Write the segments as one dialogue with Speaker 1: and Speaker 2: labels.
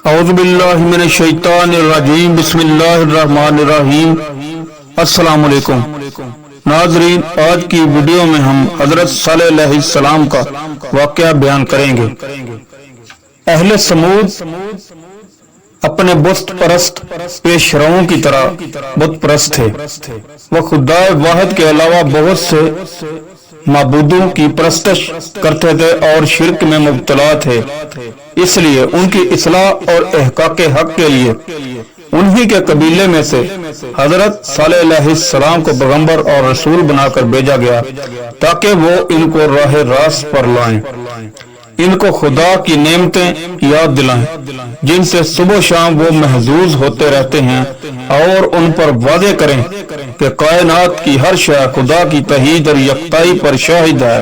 Speaker 1: اعوذ باللہ من الشیطان الرجیم بسم اللہ الرحمن الرحیم۔ السلام علیکم ناظرین، آج کی ویڈیو میں ہم حضرت صالح علیہ السلام کا واقعہ بیان کریں گے۔ اہل سمود اپنے بت پرست پیش رووں کی طرح بت پرست تھے۔ وہ خدا واحد کے علاوہ بہت سے معبودوں کی پرستش کرتے تھے اور شرک میں مبتلا تھے۔ اس لیے ان کی اصلاح اور احقاق حق کے لیے انہی کے قبیلے میں سے حضرت صالح علیہ السلام کو پیغمبر اور رسول بنا کر بھیجا گیا تاکہ وہ ان کو راہ راست پر لائیں، ان کو خدا کی نعمتیں یاد دلائیں جن سے صبح و شام وہ محظوظ ہوتے رہتے ہیں، اور ان پر وعدے کریں کہ کائنات کی ہر شے خدا کی توحید اور یکتائی پر شاہد ہے،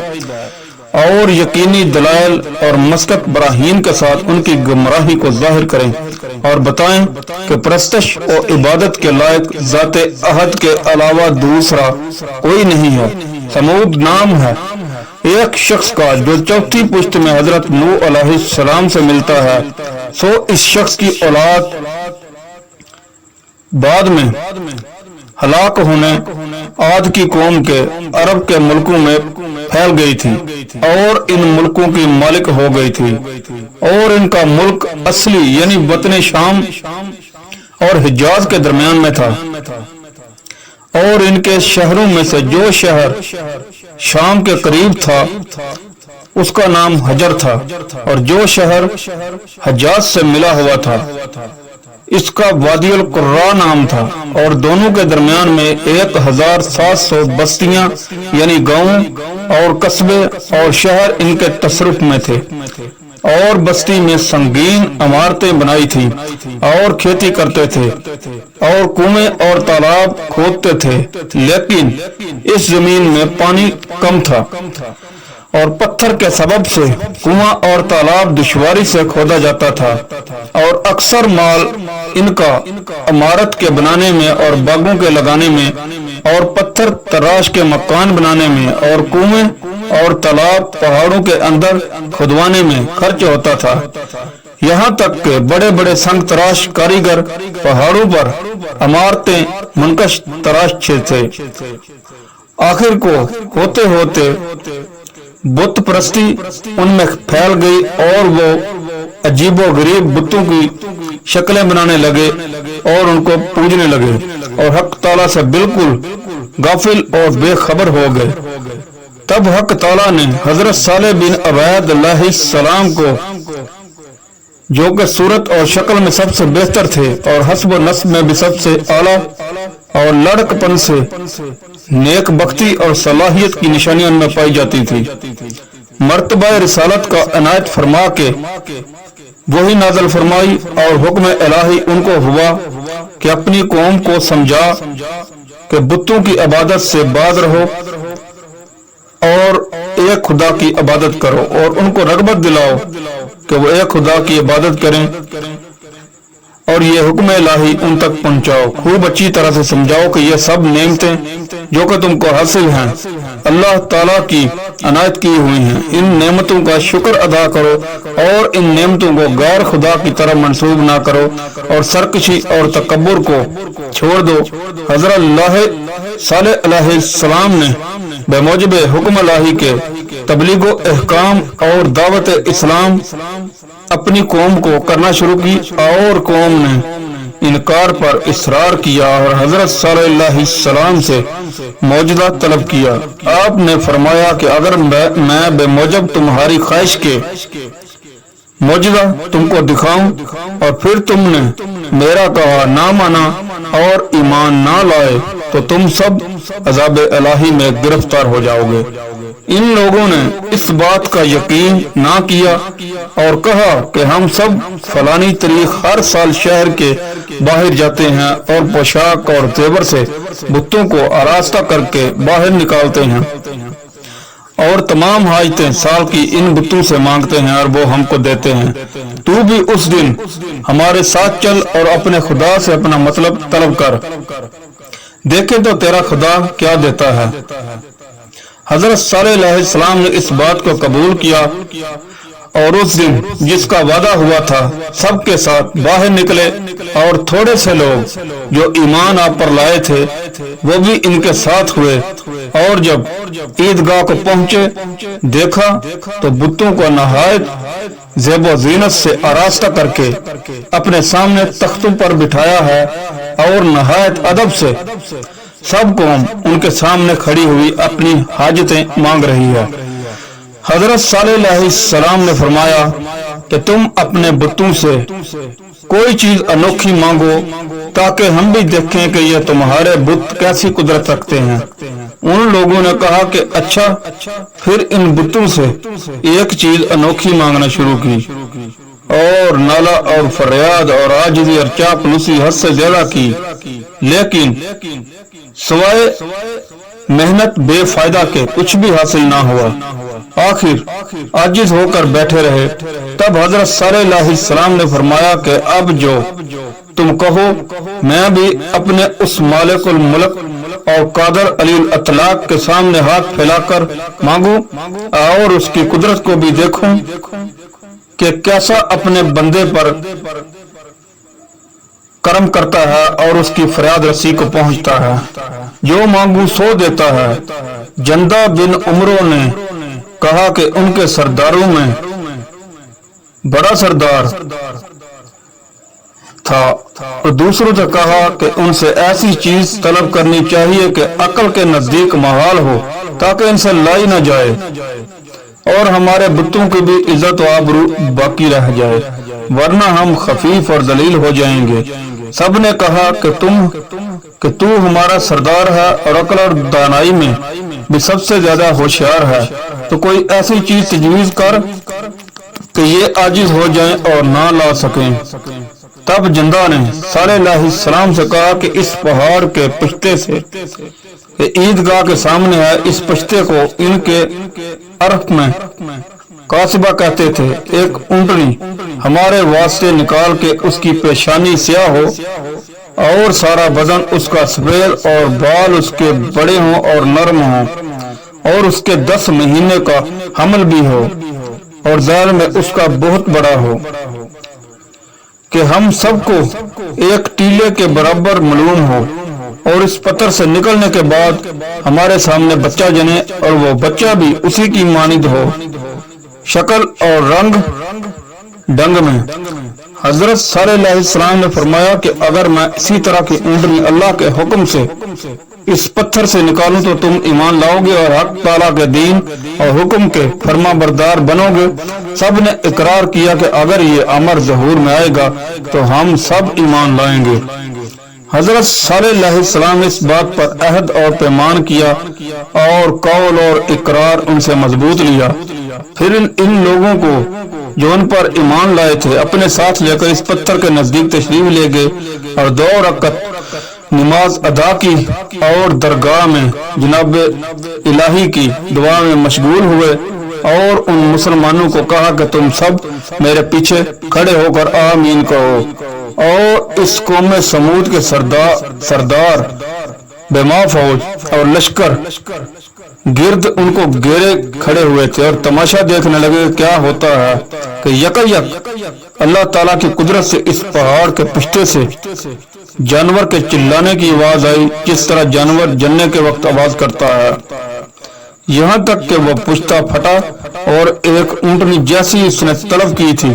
Speaker 1: اور یقینی دلائل اور مسکت براہین کے ساتھ ان کی گمراہی کو ظاہر کریں اور بتائیں کہ پرستش و عبادت کے لائق ذات احد کے علاوہ دوسرا کوئی نہیں ہے۔ سمود نام ہے ایک شخص کا جو چوتھی پشت میں حضرت نوح علیہ السلام سے ملتا ہے، سو اس شخص کی اولاد بعد میں ہلاک ہونے عاد کی قوم کے عرب کے ملکوں میں پھیل گئی تھی اور ان ملکوں کی مالک ہو گئی تھی، اور ان کا ملک اصلی یعنی وطن شام اور حجاز کے درمیان میں تھا، اور ان کے شہروں میں سے جو شہر شام کے قریب تھا اس کا نام حجر تھا، اور جو شہر حجاز سے ملا ہوا تھا اس کا وادی القرا نام تھا، اور دونوں کے درمیان میں 1700 بستیاں یعنی گاؤں اور قصبے اور شہر ان کے تصرف میں تھے، اور بستی میں سنگین عمارتیں بنائی تھی اور کھیتی کرتے تھے اور کنویں اور تالاب کھودتے تھے، لیکن اس زمین میں پانی کم تھا اور پتھر کے سبب سے کنواں اور تالاب دشواری سے کھودا جاتا تھا، اور اکثر مال ان کا عمارت کے بنانے میں اور باغوں کے لگانے میں اور پتھر تراش کے مکان بنانے میں اور کنویں اور تالاب پہاڑوں کے اندر کھدوانے میں خرچ ہوتا تھا، یہاں تک کہ بڑے بڑے سنگ تراش کاریگر پہاڑوں پر عمارتیں منقش تراش تھے۔ آخر کو ہوتے ہوتے بت پرستی ان میں پھیل گئی اور وہ عجیب و غریب بتوں کی شکلیں بنانے لگے اور ان کو پوجنے لگے اور حق تعالیٰ سے بالکل غافل اور بے خبر ہو گئے۔ تب حق تعالیٰ نے حضرت صالح بن عبید علیہ السلام کو، جو کہ صورت اور شکل میں سب سے بہتر تھے اور حسب و نسب میں بھی سب سے اعلیٰ اور لڑک پن سے نیک بختی اور صلاحیت کی نشانیاں ان میں پائی جاتی تھی، مرتبہ رسالت کا عنایت فرما کے وہی نازل فرمائی، اور حکم الہی ان کو ہوا کہ اپنی قوم کو سمجھا کہ بتوں کی عبادت سے باز رہو اور ایک خدا کی عبادت کرو، اور ان کو رغبت دلاؤ کہ وہ ایک خدا کی عبادت کریں، اور یہ حکم الہی ان تک پہنچاؤ، خوب اچھی طرح سے سمجھاؤ کہ یہ سب نعمتیں جو کہ تم کو حاصل ہیں اللہ تعالیٰ کی عنایت کی ہوئی ہیں، ان نعمتوں کا شکر ادا کرو اور ان نعمتوں کو غیر خدا کی طرف منسوب نہ کرو اور سرکشی اور تکبر کو چھوڑ دو۔ حضرت اللہ صالح علیہ السلام نے بے موجب حکم الہی کے تبلیغ و احکام اور دعوت اسلام اپنی قوم کو کرنا شروع کی، اور قوم نے انکار پر اصرار کیا اور حضرت صالح علیہ السلام سے معجزہ طلب کیا۔ آپ نے فرمایا کہ اگر میں بے موجب تمہاری خواہش کے معجزہ تم کو دکھاؤں اور پھر تم نے میرا کہا نہ مانا اور ایمان نہ لائے تو تم سب عذاب الہی میں گرفتار ہو جاؤ گے۔ ان لوگوں نے اس بات کا یقین نہ کیا اور کہا کہ ہم سب فلانی تاریخ ہر سال شہر کے باہر جاتے ہیں اور پوشاک اور زیور سے بتوں کو آراستہ کر کے باہر نکالتے ہیں اور تمام حاجتیں سال کی ان بتوں سے مانگتے ہیں اور وہ ہم کو دیتے ہیں، تو بھی اس دن ہمارے ساتھ چل اور اپنے خدا سے اپنا مطلب طلب کر، دیکھیں تو تیرا خدا کیا دیتا ہے۔ حضرت صالح علیہ السلام نے اس بات کو قبول کیا اور اس دن جس کا وعدہ ہوا تھا سب کے ساتھ باہر نکلے، اور تھوڑے سے لوگ جو ایمان آپ پر لائے تھے وہ بھی ان کے ساتھ ہوئے، اور جب عیدگاہ کو پہنچے دیکھا تو بتوں کو نہایت زیب و زینت سے آراستہ کر کے اپنے سامنے تختوں پر بٹھایا ہے، اور نہایت ادب سے سب قوم ان کے سامنے کھڑی ہوئی اپنی حاجتیں مانگ رہی ہے۔ حضرت صالح علیہ السلام نے فرمایا کہ تم اپنے بتوں سے کوئی چیز انوکھی مانگو تاکہ ہم بھی دیکھیں کہ یہ تمہارے بت کیسی قدرت رکھتے ہیں۔ ان لوگوں نے کہا کہ اچھا، پھر ان بتوں سے ایک چیز انوکھی مانگنا شروع کی، اور نالا اور فریاد اور عاجزی اور چاپلوسی حد سے زیادہ کی، لیکن سوائے محنت بے فائدہ کے کچھ بھی حاصل نہ ہوا۔ آخر عاجز ہو کر بیٹھے رہے۔ تب حضرت صالح علیہ السلام نے فرمایا کہ اب جو تم کہو میں بھی اپنے اس مالک الملک اور قادر علی الاطلاق کے سامنے ہاتھ پھیلا کر مانگوں، اور اس کی قدرت کو بھی دیکھوں کہ کیسا اپنے بندے پر کرم کرتا ہے اور اس کی فریاد رسی کو پہنچتا ہے، جو مانگوں سو دیتا ہے۔ جندہ بن عمرو نے کہا کہ ان کے سرداروں میں بڑا سردار تھا، اور دوسروں سے کہا کہ ان سے ایسی چیز طلب کرنی چاہیے کہ عقل کے نزدیک محال ہو تاکہ ان سے لائی نہ جائے، اور ہمارے بتوں کی بھی عزت و آبرو باقی رہ جائے، ورنہ ہم خفیف اور ذلیل ہو جائیں گے۔ سب نے کہا کہ تو ہمارا سردار ہے اور عقل اور دانائی میں بھی سب سے زیادہ ہوشیار ہے، تو کوئی ایسی چیز تجویز کر کہ یہ عاجز ہو جائیں اور نہ لا سکیں۔ تب جندہ نے صالح علیہ السلام سے کہا کہ اس پہاڑ کے پشتے سے عیدگاہ کے سامنے ہے، اس پشتے کو ان کے عرف میں قاصبہ کہتے تھے، ایک اونٹنی ہمارے واسطے نکال کے اس کی پیشانی سیاہ ہو اور سارا بدن اس کا سفید اور بال اس کے بڑے ہوں اور نرم ہوں، اور اس کے 10 مہینے کا حمل بھی ہو، اور ذیل میں اس کا بہت بڑا ہو، کہ ہم سب کو ایک ٹیلے کے برابر معلوم ہو، اور اس پتھر سے نکلنے کے بعد ہمارے سامنے بچہ جنے، اور وہ بچہ بھی اسی کی مانند ہو، شکل اور رنگ ڈنگ میں۔ حضرت صالح علیہ السلام نے فرمایا کہ اگر میں اسی طرح کی اونٹنی اللہ کے حکم سے اس پتھر سے نکالوں تو تم ایمان لاؤ گے اور حق تعالیٰ کے دین اور حکم کے فرما بردار بنو گے۔ سب نے اقرار کیا کہ اگر یہ امر ظہور میں آئے گا تو ہم سب ایمان لائیں گے۔ حضرت صالح علیہ السلام نے اس بات پر عہد اور پیمان کیا اور قول اور اقرار ان سے مضبوط لیا۔ پھر ان لوگوں کو جو ان پر ایمان لائے تھے اپنے ساتھ لے کر اس پتھر کے نزدیک تشریف لے گئے، اور 2 رکعت نماز ادا کی اور درگاہ میں جناب الہی کی دعا میں مشغول ہوئے، اور ان مسلمانوں کو کہا کہ تم سب میرے پیچھے کھڑے ہو کر آمین کہو۔ اور اس قوم سمود کے سردار بیما فوج اور لشکر گرد ان کو گھیرے کھڑے ہوئے تھے اور تماشا دیکھنے لگے کیا ہوتا ہے، کہ یکایک اللہ تعالیٰ کی قدرت سے اس پہاڑ کے پشتے سے جانور کے چلانے کی آواز آئی، جس طرح جانور جننے کے وقت آواز کرتا ہے، یہاں تک کہ وہ پشتہ پھٹا اور ایک اونٹنی جیسی اس نے طلب کی تھی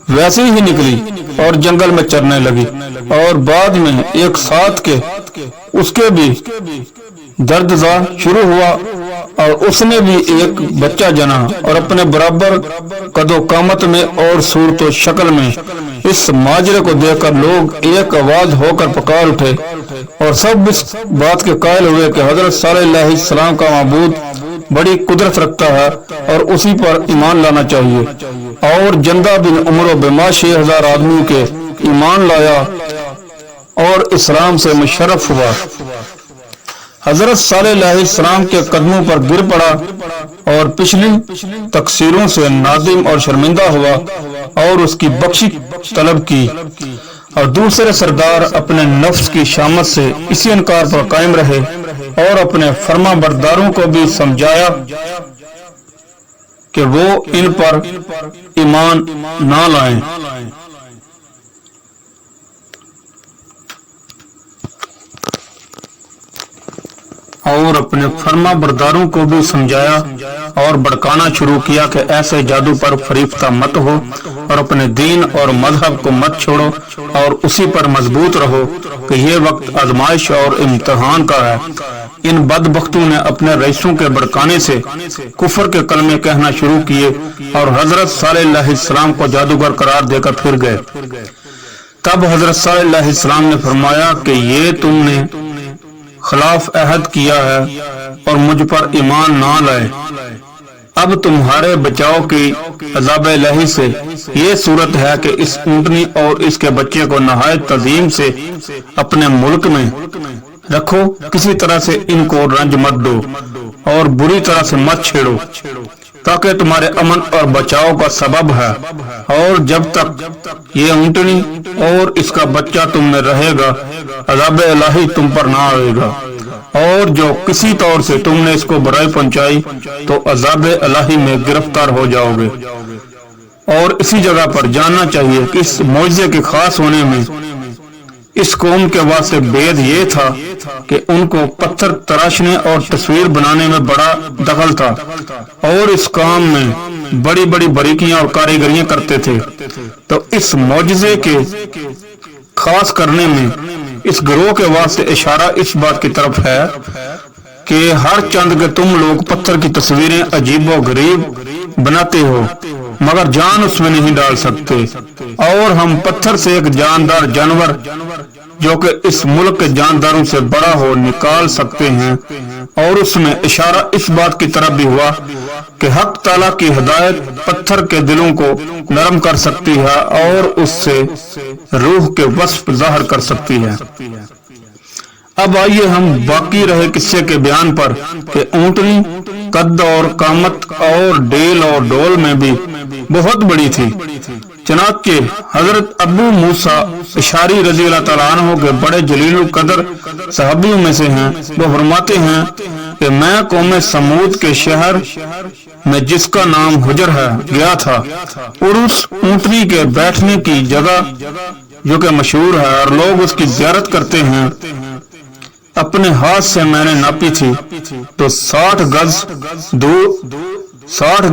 Speaker 1: ویسی ہی نکلی اور جنگل میں چرنے لگی، اور بعد میں ایک ساتھ کے اس کے بھی درد زا شروع ہوا، اور اس نے بھی ایک بچہ جنا، اور اپنے برابر قد و قامت میں اور صورت و شکل میں اس ماجرے کو دیکھ کر لوگ ایک آواز ہو کر پکار اٹھے، اور سب اس بات کے قائل ہوئے کہ حضرت صالح علیہ السلام کا معبود بڑی قدرت رکھتا ہے اور اسی پر ایمان لانا چاہیے۔ اور جندہ بن عمرو بما 6000 آدمیوں کے ایمان لایا اور اسلام سے مشرف ہوا۔ حضرت صالح علیہ السلام کے قدموں پر گر پڑا اور پچھلی تقصیروں سے نادم اور شرمندہ ہوا اور اس کی بخشش طلب کی، اور دوسرے سردار اپنے نفس کی شامت سے اسی انکار پر قائم رہے اور اپنے فرما برداروں کو بھی سمجھایا کہ وہ ان پر ایمان نہ لائیں۔ اور اپنے فرما برداروں کو بھی سمجھایا اور بڑکانا شروع کیا کہ ایسے جادو پر فریفتہ مت ہو اور اپنے دین اور مذہب کو مت چھوڑو اور اسی پر مضبوط رہو کہ یہ وقت آزمائش اور امتحان کا ہے۔ ان بدبختوں نے اپنے رئیسوں کے بڑکانے سے کفر کے کلمے کہنا شروع کیے اور حضرت صالح علیہ السلام کو جادوگر قرار دے کر پھر گئے۔ تب حضرت صالح علیہ السلام نے فرمایا کہ یہ تم نے خلاف عہد کیا ہے اور مجھ پر ایمان نہ لائے۔ اب تمہارے بچاؤ کی عذاب الہی سے یہ صورت ہے کہ اس اونٹنی اور اس کے بچے کو نہایت تعظیم سے اپنے ملک میں رکھو، کسی طرح سے ان کو رنج مت دو اور بری طرح سے مت چھیڑو، تاکہ تمہارے امن اور بچاؤ کا سبب ہے۔ اور جب تک یہ اونٹنی اور اس کا بچہ تم میں رہے گا، عذاب الہی تم پر نہ آئے گا، اور جو کسی طور سے تم نے اس کو برائی پہنچائی تو عذاب الہی میں گرفتار ہو جاؤ گے۔ اور اسی جگہ پر جاننا چاہیے کہ اس معجزے کے خاص ہونے میں اس قوم کے واسطے بید یہ تھا کہ ان کو پتھر تراشنے اور تصویر بنانے میں بڑا دخل تھا، اور اس کام میں بڑی بڑی باریکیاں اور کاریگریاں کرتے تھے۔ تو اس معجزے کے خاص کرنے میں اس گروہ کے واسطے اشارہ اس بات کی طرف ہے کہ ہر چند کے تم لوگ پتھر کی تصویریں عجیب و غریب بناتے ہو مگر جان اس میں نہیں ڈال سکتے، اور ہم پتھر سے ایک جاندار جانور جو کہ اس ملک کے جانداروں سے بڑا ہو نکال سکتے ہیں۔ اور اس میں اشارہ اس بات کی طرف بھی ہوا کہ حق تعالیٰ کی ہدایت پتھر کے دلوں کو نرم کر سکتی ہے اور اس سے روح کے وصف ظاہر کر سکتی ہے۔ اب آئیے ہم باقی رہے قصے کے بیان پر کہ اونٹنی قد اور قامت اور ڈیل اور ڈول میں بھی بہت بڑی تھی۔ چنانچہ حضرت ابو موسیٰ اشعری رضی اللہ تعالیٰ عنہ کے بڑے جلیل القدر صحابیوں میں سے ہیں، وہ فرماتے ہیں کہ میں قوم سمود کے شہر میں جس کا نام حجر ہے گیا تھا، اور اس اونٹنی کے بیٹھنے کی جگہ جو کہ مشہور ہے اور لوگ اس کی زیارت کرتے ہیں، اپنے ہاتھ سے میں نے ناپی تھی تو 60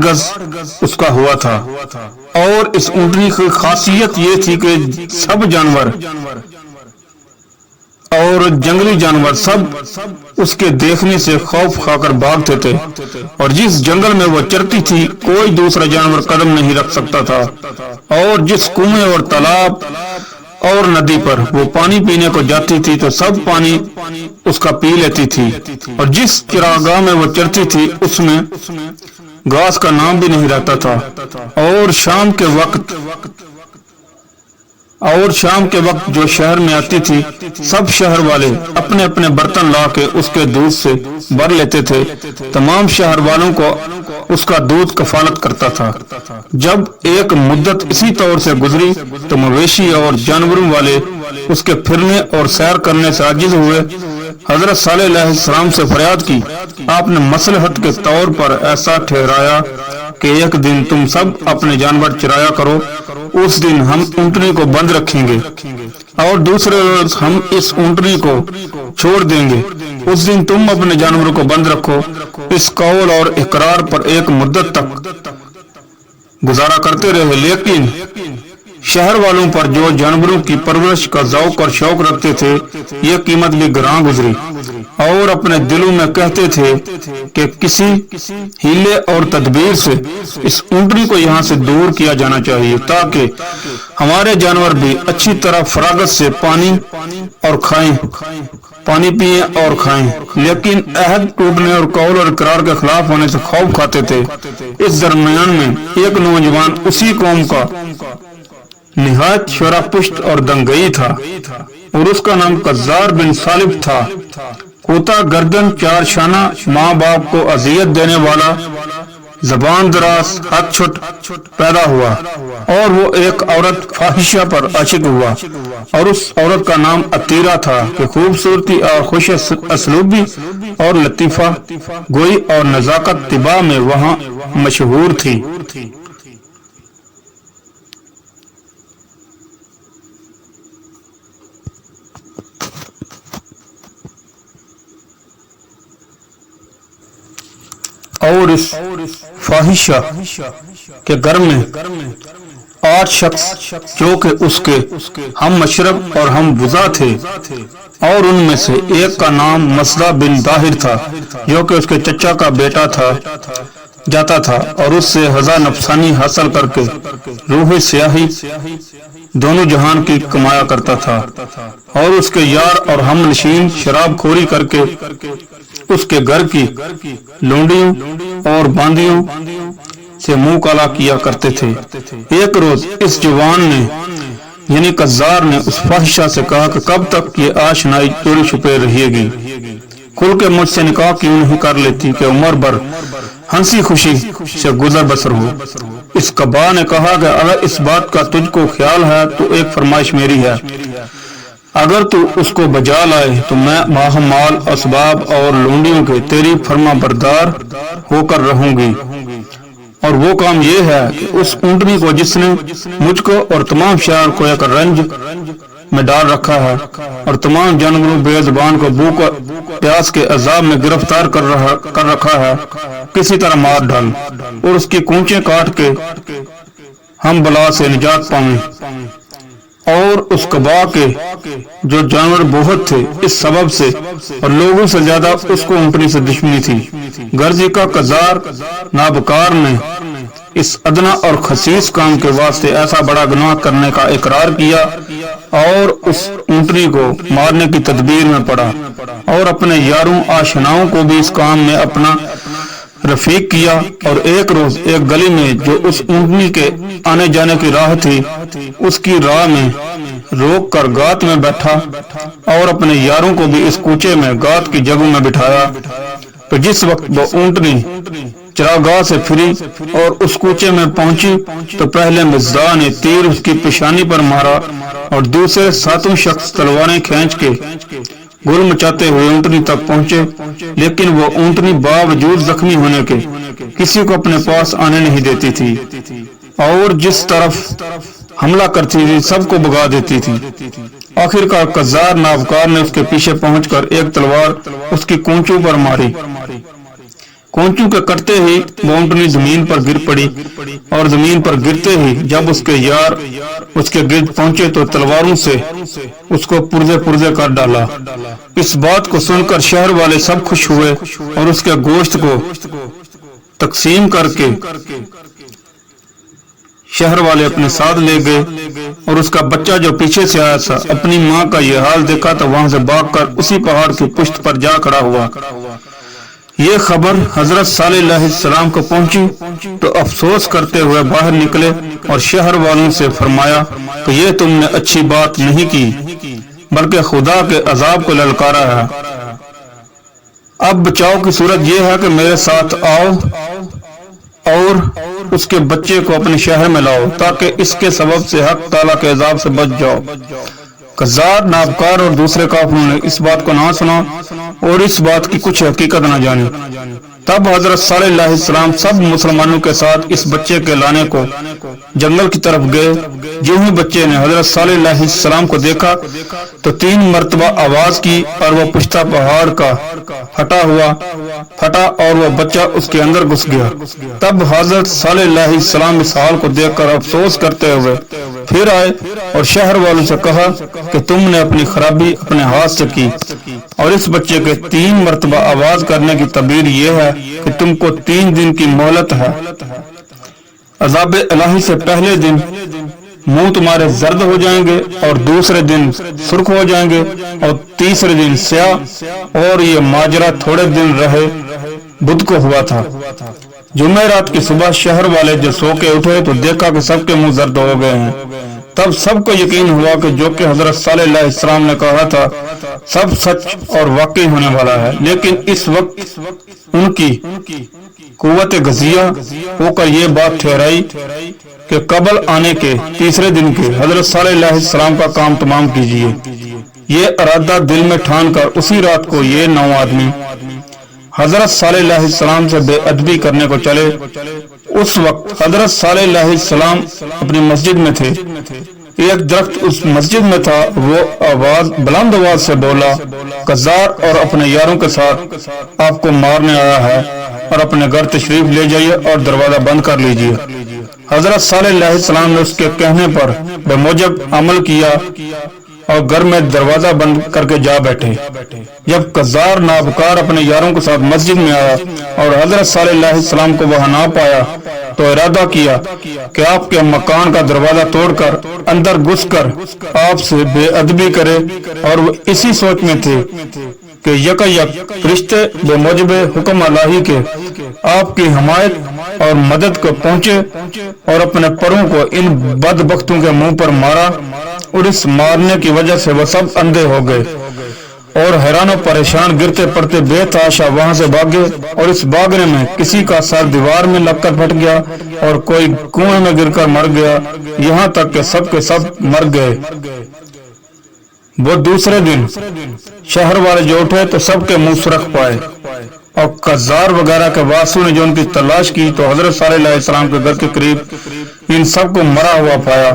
Speaker 1: گز اس کا ہوا تھا۔ اور اس اونٹنی کی خاصیت یہ تھی کہ سب جانور اور جنگلی جانور سب اس کے دیکھنے سے خوف کھا کر بھاگتے تھے، اور جس جنگل میں وہ چرتی تھی کوئی دوسرا جانور قدم نہیں رکھ سکتا تھا، اور جس کنویں اور تالاب اور ندی پر وہ پانی پینے کو جاتی تھی تو سب پانی اس کا پی لیتی تھی، اور جس چراگاہ میں وہ چرتی تھی اس میں گھاس کا نام بھی نہیں رہتا تھا۔ اور شام کے وقت جو شہر میں آتی تھی سب شہر والے اپنے اپنے برتن لا کے اس کے دودھ سے بھر لیتے تھے، تمام شہر والوں کو اس کا دودھ کفالت کرتا تھا۔ جب ایک مدت اسی طور سے گزری تو مویشی اور جانوروں والے اس کے پھرنے اور سیر کرنے سے عاجز ہوئے۔ حضرت صالح علیہ السلام سے فریاد کی، آپ نے مصلحت کے طور پر ایسا ٹھہرایا کہ ایک دن تم سب اپنے جانور چرایا کرو، اس دن ہم اونٹنی کو بند رکھیں گے اور دوسرے روز ہم اس اونٹنی کو چھوڑ دیں گے، اس دن تم اپنے جانوروں کو بند رکھو۔ اس قول اور اقرار پر ایک مدت تک گزارا کرتے رہے، لیکن شہر والوں پر جو جانوروں کی پرورش کا ذوق اور شوق رکھتے تھے یہ قیمت بھی گراں گزری، اور اپنے دلوں میں کہتے تھے کہ کسی ہیلے اور تدبیر سے اس اونٹنی کو یہاں سے دور کیا جانا چاہیے تاکہ ہمارے جانور بھی اچھی طرح فراغت سے پانی پئیں اور کھائیں، لیکن عہد ٹوٹنے اور قول اور اقرار کے خلاف ہونے سے خوف کھاتے تھے۔ اس درمیان میں ایک نوجوان اسی قوم کا نہایت شرح پشت اور دنگئی تھا، اور اس کا نام قزار بن صالب تھا۔ کوتا گردن، چار شانہ، ماں باپ کو اذیت دینے والا، زبان دراز، ہاتھ چھٹ پیدا ہوا، اور وہ ایک عورت فاحشہ پر عاشق ہوا، اور اس عورت کا نام عطیرہ تھا کہ خوبصورتی اور خوش اسلوبی اور لطیفہ گوئی اور نزاکت طباع میں وہاں مشہور تھی۔ اور اس فاحشہ کے گھر میں 8 شخص جو کہ اس کے ہم مشرب اور ہم وضع تھے، اور ان میں سے ایک کا نام مسدہ بن طاہر تھا جو کہ اس کے چچا کا بیٹا جاتا تھا، اور اس سے ہزا نفسانی حاصل کر کے روح سیاہی دونوں جہان کی کمایا کرتا تھا، اور اس کے یار اور ہم نشین شراب خوری کر کے اس کے گھر کی لونڈیوں اور باندیوں سے منہ کالا کیا کرتے تھے۔ ایک روز اس جوان نے یعنی قذار نے اس فاحشہ سے کہا کہ کب تک یہ آشنائی چوری چھپے رہے گی، کھل کے مجھ سے نکاح کیوں نہیں کر لیتی کہ عمر بھر ہنسی خوشی سے گزر بسر ہو۔ اس قبا نے کہا کہ اگر اس بات کا تجھ کو خیال ہے تو ایک فرمائش میری ہے، اگر تو اس کو بجا لائے تو میں مال اسباب اور لونڈیوں کے تیری فرما بردار ہو کر رہوں گی، اور وہ کام یہ ہے کہ اس اونٹنی کو جس نے مجھ کو اور تمام شہر کو ایک رنج میں ڈال رکھا ہے اور تمام جانوروں بے زبان کو بھوک پیاس کے عذاب میں گرفتار کر رکھا ہے، کسی طرح مار ڈال اور اس کی کونچیں کاٹ کے ہم بلا سے نجات پائیں۔ اور اس قبا کے جو جانور بہت تھے اس سبب سے اور لوگوں سے زیادہ اس کو اونٹنی سے دشمنی تھی، غرضی کا قذار نابکار نے اس ادنا اور خسیس کام کے واسطے ایسا بڑا گناہ کرنے کا اقرار کیا اور اس اونٹنی کو مارنے کی تدبیر میں پڑا، اور اپنے یاروں آشناؤں کو بھی اس کام میں اپنا رفیق کیا، اور ایک روز ایک گلی میں جو اس اونٹنی کے آنے جانے کی راہ تھی اس کی راہ میں روک کر گات میں بیٹھا اور اپنے یاروں کو بھی اس کوچے میں گات کی جگہ میں بٹھایا۔ تو جس وقت وہ اونٹنی چراگاہ سے پھری اور اس کوچے میں پہنچی تو پہلے مزدہ نے تیر اس کی پیشانی پر مارا اور دوسرے 7 شخص تلواریں کھینچ کے گل مچاتے ہوئے اونٹنی تک پہنچے، لیکن وہ اونٹنی باوجود زخمی ہونے کے کسی کو اپنے پاس آنے نہیں دیتی تھی، اور جس طرف حملہ کرتی تھی سب کو بھگا دیتی تھی۔ آخر کار قذار نابکار نے اس کے پیچھے پہنچ کر ایک تلوار اس کی کونچوں پر ماری، کونچوں کے کٹتے ہی وہ اونٹنی زمین پر گر پڑی، اور زمین پر گرتے ہی جب اس کے یار اس کے گرد پہنچے تو تلواروں سے اس کو پرزے کر ڈالا۔ اس بات کو سن کر شہر والے سب خوش ہوئے اور اس کے گوشت کو تقسیم کر کے شہر والے اپنے ساتھ لے گئے، اور اس کا بچہ جو پیچھے سے آیا تھا اپنی ماں کا یہ حال دیکھا تو وہاں سے بھاگ کر اسی پہاڑ کی پشت پر جا کھڑا ہوا۔ یہ خبر حضرت صالح علیہ السلام کو پہنچی تو افسوس کرتے ہوئے باہر نکلے اور شہر والوں سے فرمایا کہ یہ تم نے اچھی بات نہیں کی بلکہ خدا کے عذاب کو للکارا ہے۔ اب بچاؤ کی صورت یہ ہے کہ میرے ساتھ آؤ اور اس کے بچے کو اپنے شہر میں لاؤ تاکہ اس کے سبب سے حق تعالیٰ کے عذاب سے بچ جاؤ۔ قذار نابکار اور دوسرے کافروں نے اس بات کو نہ سنا اور اس بات کی کچھ حقیقت نہ جانی۔ تب حضرت صالح علیہ السلام سب مسلمانوں کے ساتھ اس بچے کے لانے کو جنگل کی طرف گئے۔ جو ہی بچے نے حضرت صالح علیہ السلام کو دیکھا تو 3 مرتبہ آواز کی اور وہ پشتہ پہاڑ کا پھٹا اور وہ بچہ اس کے اندر گھس گیا۔ تب حضرت صالح علیہ السلام اس حال کو دیکھ کر افسوس کرتے ہوئے پھر آئے اور شہر والوں سے کہا کہ تم نے اپنی خرابی اپنے ہاتھ سے کی، اور اس بچے کے 3 مرتبہ آواز کرنے کی تعبیر یہ ہے کہ تم کو 3 دن کی مہلت ہے۔ عذاب الہی سے پہلے دن منہ تمہارے زرد ہو جائیں گے اور دوسرے دن سرخ ہو جائیں گے اور تیسرے دن سیاہ، اور یہ ماجرا تھوڑے دن رہے بدھ کو ہوا تھا۔ جمعرات کی صبح شہر والے جو سو کے اٹھے تو دیکھا کہ سب کے منہ زرد ہو گئے ہیں۔ تب سب کو یقین ہوا کہ جو کہ حضرت صالح علیہ السلام نے کہا تھا سب سچ اور واقعی ہونے والا ہے، لیکن اس وقت ان کی قوت غزیہ ہو کر یہ بات ٹھہرائی کہ قبل آنے کے تیسرے دن کے حضرت صالح علیہ السلام کا کام تمام کیجیے۔ یہ ارادہ دل میں ٹھان کر اسی رات کو یہ 9 آدمی حضرت صالح علیہ السلام سے بے ادبی کرنے کو چلے۔ اس وقت حضرت صالح علیہ السلام اپنی مسجد میں تھے۔ ایک درخت اس مسجد میں تھا، وہ بلند آواز سے بولا، قذار اور اپنے یاروں کے ساتھ آپ کو مارنے آیا ہے، اور اپنے گھر تشریف لے جائیے اور دروازہ بند کر لیجیے۔ حضرت صالح علیہ السلام نے اس کے کہنے پر بے موجب عمل کیا اور گھر میں دروازہ بند کر کے جا بیٹھے۔ جب قذار نابکار اپنے یاروں کے ساتھ مسجد میں آیا اور حضرت صالح علیہ السلام کو وہاں نہ پایا تو ارادہ کیا کہ آپ کے مکان کا دروازہ توڑ کر اندر گھس کر آپ سے بے ادبی کرے، اور وہ اسی سوچ میں تھے کہ یکایک فرشتے بے موجب حکم الہی کے آپ کی حمایت اور مدد کو پہنچے اور اپنے پروں کو ان بدبختوں کے منہ پر مارا، اور اس مارنے کی وجہ سے وہ سب اندھے ہو گئے اور حیران و پریشان گرتے پڑتے بے تحاشا وہاں سے بھاگے، اور اس بھاگنے میں کسی کا سر دیوار میں لگ کر پھٹ گیا اور کوئی کنویں میں گر کر مر گیا، یہاں تک کہ سب کے سب مر گئے۔ وہ دوسرے دن شہر والے جو اٹھے تو سب کے منہ سرخ پائے، اور قذار وغیرہ کے واسو نے جو ان کی تلاش کی تو حضرت صالح علیہ السلام کے گھر کے قریب ان سب کو مرا ہوا پایا۔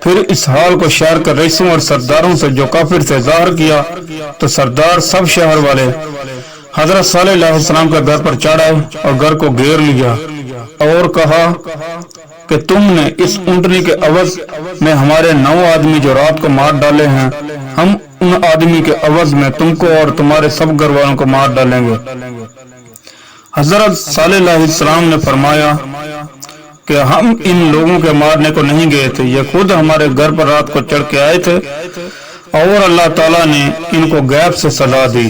Speaker 1: پھر اس حال کو شہر کے رئیسوں اور سرداروں سے جو کافر تھے ظاہر کیا تو سردار سب شہر والے حضرت صالح علیہ السلام کے گھر پر چڑھ آئے اور گھر کو گھیر لیا اور کہا کہ تم نے اس اونٹنی کے عوض میں ہمارے 9 آدمی جو رات کو مار ڈالے ہیں، ہم ان آدمی کے عوض میں تم کو اور تمہارے سب گھر والوں کو مار ڈالیں گے۔ حضرت صالح علیہ السلام نے فرمایا کہ ہم ان لوگوں کے مارنے کو نہیں گئے تھے، یہ خود ہمارے گھر پر رات کو چڑھ کے آئے تھے، اور اللہ تعالیٰ نے ان کو غیب سے سزا دی۔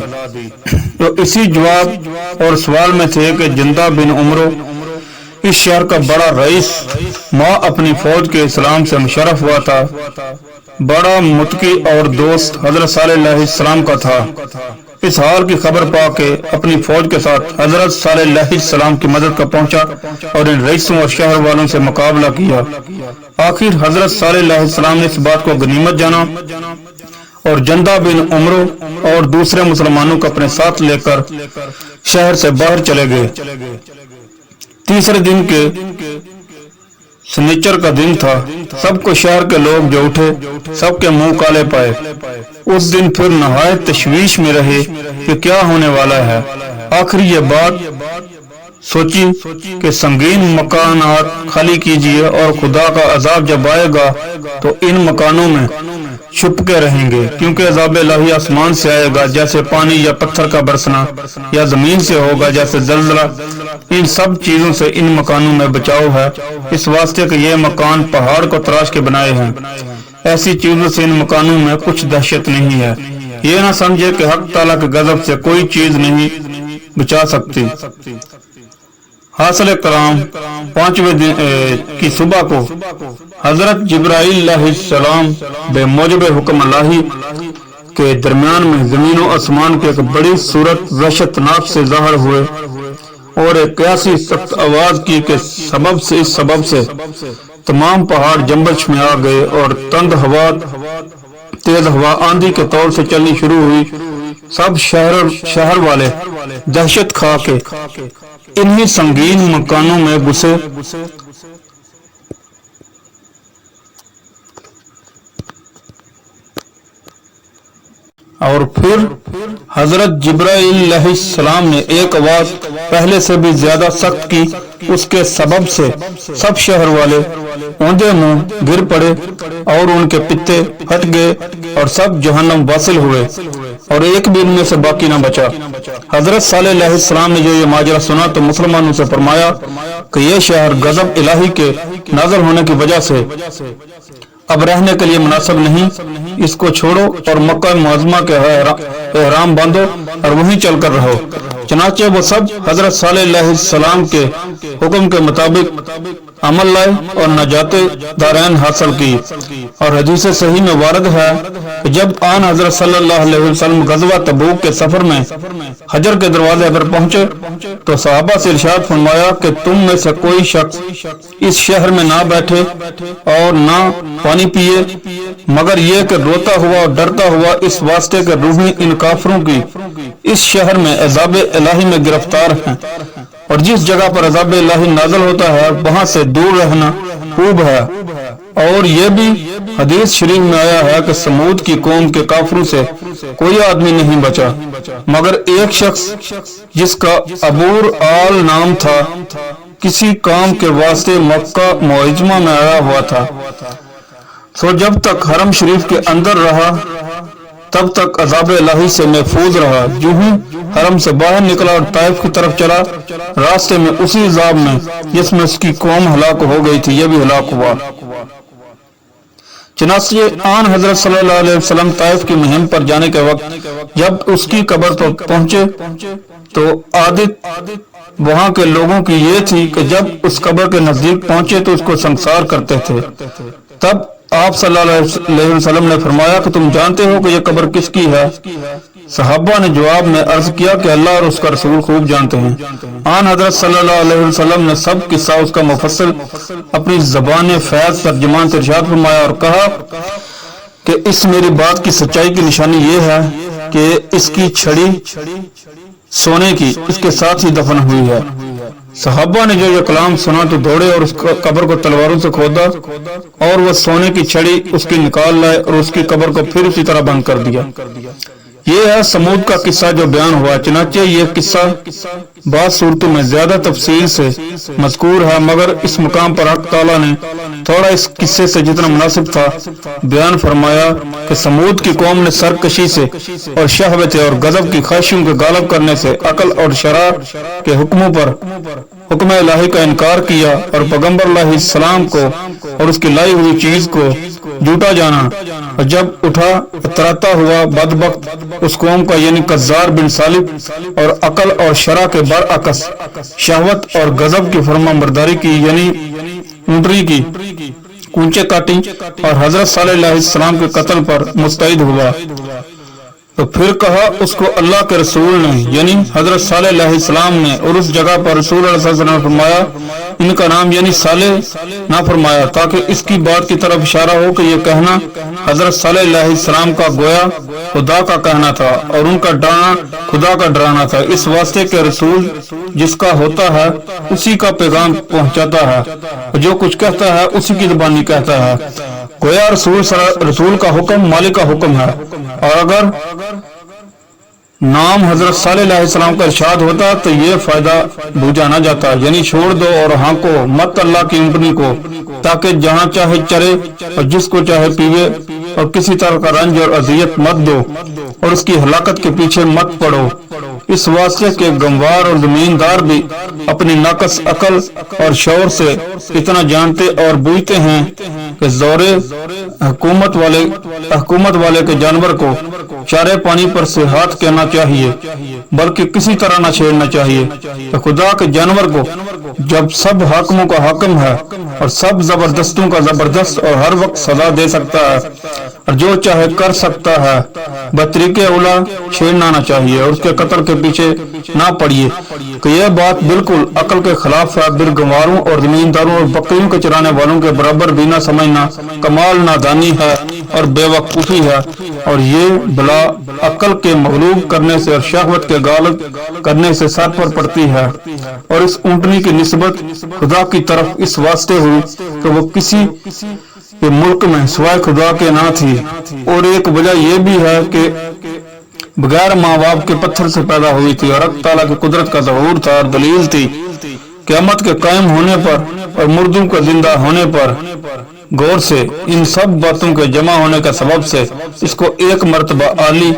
Speaker 1: تو اسی جواب اور سوال میں تھے کہ جندہ بن عمرو اس شہر کا بڑا رئیس ماں اپنی فوج کے اسلام سے مشرف ہوا تھا، بڑا متقی اور دوست حضرت صالح علیہ السلام کا تھا۔ اس حال کی خبر پا کے اپنی فوج کے ساتھ حضرت صالح علیہ السلام کی مدد کا پہنچا اور ان رئیسوں اور شہر والوں سے مقابلہ کیا۔ آخر حضرت صالح علیہ السلام نے اس بات کو غنیمت جانا اور جندہ بن عمرو اور دوسرے مسلمانوں کو اپنے ساتھ لے کر شہر سے باہر چلے گئے۔ تیسرے دن کے سنیچر کا دن تھا، سب کو شہر کے لوگ جو اٹھے سب کے منہ کالے پائے۔ اس دن پھر نہایت تشویش میں رہے کہ کیا ہونے والا ہے۔ آخر یہ بات سوچی کہ سنگین مکانات خالی کیجیے، اور خدا کا عذاب جب آئے گا تو ان مکانوں میں چھپ کے رہیں گے، کیونکہ عذاب الہی آسمان سے آئے گا جیسے پانی یا پتھر کا برسنا، یا زمین سے ہوگا جیسے زلزلہ۔ ان سب چیزوں سے ان مکانوں میں بچاؤ ہے، اس واسطے کہ یہ مکان پہاڑ کو تراش کے بنائے ہیں۔ ایسی چیزوں سے ان مکانوں میں کچھ دہشت نہیں ہے۔ یہ نہ سمجھے کہ حق تعالیٰ کے غضب سے کوئی چیز نہیں بچا سکتی۔ حاصل کلام 5ویں دن کی صبح کو حضرت جبرائیل علیہ السلام بے موجب حکم الہی کے درمیان میں زمین و آسمان کی ایک بڑی صورت وحشتناک سے ظاہر ہوئے، اور ایک ایسی سخت آواز کی کہ اس سبب سے تمام پہاڑ جنبش میں آ گئے، اور تیز ہوا آندھی کے طور سے چلنی شروع ہوئی۔ سب شہر والے دہشت کھا کے انہی سنگین مکانوں میں گھسے، اور پھر حضرت جبرائیل علیہ السلام نے ایک آواز پہلے سے بھی زیادہ سخت کی، اس کے سبب سے سب شہر والے اوندے منہ گر پڑے اور ان کے پتے پھٹ گئے اور سب جہنم واصل ہوئے، اور ایک بھی ان میں سے باقی نہ بچا۔ حضرت صالح علیہ السلام نے جو یہ ماجرا سنا تو مسلمانوں سے فرمایا کہ یہ شہر غضب الہی کے نازل ہونے کی وجہ سے اب رہنے کے لیے مناسب نہیں، اس کو چھوڑو اور مکہ معظمہ کے احرام باندھو اور وہیں چل کر رہو۔ چنانچہ وہ سب حضرت صالح علیہ السلام کے حکم کے مطابق عمل لائے اور نجات دارین حاصل کی۔ اور حدیث صحیح میں وارد ہے کہ جب آن حضرت صلی اللہ علیہ وسلم غزوہ تبوک کے سفر میں حجر کے دروازے پر پہنچے تو صحابہ سے ارشاد فرمایا کہ تم میں سے کوئی شخص اس شہر میں نہ بیٹھے اور نہ پانی پیے مگر یہ کہ روتا ہوا اور ڈرتا ہوا اس واسطے کہ روحیں ان کافروں کی اس شہر میں عذاب الہی میں گرفتار ہیں، اور جس جگہ پر عذاب الہی نازل ہوتا ہے وہاں سے دور رہنا خوب ہے۔ اور یہ بھی حدیث شریف میں آیا ہے کہ سمود کی قوم کے کافروں سے کوئی آدمی نہیں بچا مگر ایک شخص جس کا عبور آل نام تھا، کسی کام کے واسطے مکہ معظمہ میں آیا ہوا تھا، سو جب تک حرم شریف کے اندر رہا تب تک عذاب الہی سے محفوظ رہا۔ جو ہی حرم سے باہر نکلا اور طائف کی طرف چلا، راستے میں اسی عذاب میں جس میں اس کی قوم ہلاک ہو گئی تھی یہ بھی ہلاک ہوا۔ چنانچہ آن حضرت صلی اللہ علیہ وسلم طائف کی مہم پر جانے کے وقت جب اس کی قبر پر پہنچے تو عادت وہاں کے لوگوں کی یہ تھی کہ جب اس قبر کے نزدیک پہنچے تو اس کو سنگسار کرتے تھے۔ تب آپ صلی اللہ علیہ وسلم نے فرمایا کہ تم جانتے ہو کہ یہ قبر کس کی ہے؟ صحابہ نے جواب میں عرض کیا کہ اللہ اور اس کا رسول خوب جانتے ہیں۔ آن حضرت صلی اللہ علیہ وسلم نے سب قصہ اس کا مفصل اپنی زبان فیض ترجمان سے ارشاد فرمایا اور کہا کہ اس میری بات کی سچائی کی نشانی یہ ہے کہ اس کی چھڑی سونے کی اس کے ساتھ ہی دفن ہوئی ہے۔ صحابہ نے جو یہ کلام سنا تو دوڑے اور اس قبر کو تلواروں سے کھودا اور وہ سونے کی چھڑی اس کی نکال لائے اور اس کی قبر کو پھر اسی طرح بند کر دیا۔ یہ ہے سمود کا قصہ جو بیان ہوا۔ چنانچہ یہ قصہ بعض صورتوں میں زیادہ تفصیل سے مذکور ہے مگر اس مقام پر حق تعالیٰ نے تھوڑا اس قصے سے جتنا مناسب تھا بیان فرمایا کہ سمود کی قوم نے سرکشی سے اور شہوت اور غضب کی خواہشوں کے غالب کرنے سے عقل اور شرع کے حکموں پر حکم الہی کا انکار کیا اور پیغمبر علیہ السلام کو اور اس کی لائی ہوئی چیز کو جھوٹا جانا، اور جب اٹھا اتراتا ہوا بدبخت اس قوم کا یعنی قذار بن صالب اور عقل اور شرع کے برعکس شہوت اور غضب کی فرما برداری کی یعنی اونٹری کی کونچے کاٹی اور حضرت صلی اللہ علیہ السلام کے قتل پر مستعد ہوا، تو پھر کہا اس کو اللہ کے رسول نے یعنی حضرت صالح علیہ السلام نے، اور اس جگہ پر رسول اللہ صلی اللہ علیہ وسلم نے فرمایا ان کا نام یعنی صالح نہ فرمایا تاکہ اس کی بات کی طرف اشارہ ہو کہ یہ کہنا حضرت صالح علیہ السلام کا گویا خدا کا کہنا تھا اور ان کا ڈرانا خدا کا ڈرانا تھا، اس واسطے کہ رسول جس کا ہوتا ہے اسی کا پیغام پہنچاتا ہے، جو کچھ کہتا ہے اسی کی زبانی کہتا ہے، گویا رسول کا حکم مالک کا حکم ہے۔ اور اگر نام حضرت صالح علیہ السلام کا ارشاد ہوتا تو یہ فائدہ بھوجا نہ جاتا، یعنی چھوڑ دو اور ہانکو مت اللہ کی اونٹنی کو تاکہ جہاں چاہے چرے اور جس کو چاہے پیوے، اور کسی طرح کا رنج اور اذیت مت دو اور اس کی ہلاکت کے پیچھے مت پڑو، اس واسطے کے گموار اور زمیندار بھی اپنی ناقص عقل اور شعور سے اتنا جانتے اور بوجھتے ہیں کہ زورے حکومت والے کے جانور کو چارے پانی پر سے ہاتھ کہنا چاہیے بلکہ کسی طرح نہ چھیڑنا چاہیے، کہ خدا کے جانور کو جب سب حاکموں کا حاکم ہے اور سب زبردستوں کا زبردست اور ہر وقت سزا دے سکتا ہے اور جو چاہے کر سکتا ہے، بطریق اولا چھیڑنا نہ چاہیے اور اس کے قتل کے پیچھے نہ پڑیے، کہ یہ بات بالکل عقل کے خلاف ہے۔ برگماروں اور زمینداروں اور بکریوں کے چرانے والوں کے برابر بھی نہ سمجھنا کمال نادانی ہے اور بے وقوفی ہے، اور یہ بلا عقل کے مغلوب کرنے سے اور شہوت کے غالب کرنے سے سر پر پڑتی ہے۔ اور اس اونٹنی کی نسبت خدا کی طرف اس واسطے ہوئی کہ وہ کسی کے ملک میں سوائے خدا کے نہ تھی، اور ایک وجہ یہ بھی ہے کہ بغیر ماں باپ کے پتھر سے پیدا ہوئی تھی، اور حق تعالیٰ کی قدرت کا ظہور تھا اور دلیل تھی قیامت کے قائم ہونے پر اور مردوں کے زندہ ہونے پر۔ غور سے ان سب باتوں کے جمع ہونے کا سبب سے اس کو ایک مرتبہ عالی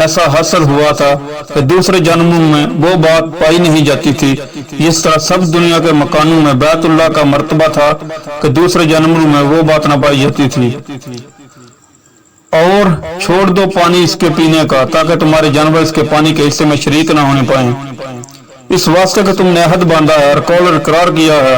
Speaker 1: ایسا حاصل ہوا تھا کہ دوسرے جنموں میں وہ بات پائی نہیں جاتی تھی، جس طرح سب دنیا کے مکانوں میں بیت اللہ کا مرتبہ تھا کہ دوسرے جنموں میں وہ بات نہ پائی جاتی تھی۔ اور چھوڑ دو پانی اس کے پینے کا تاکہ تمہارے جانور اس کے پانی کے حصے میں شریک نہ ہونے پائیں، اس واسطے کہ تم نے عہد باندھا ہے اور قول اور اقرار کیا ہے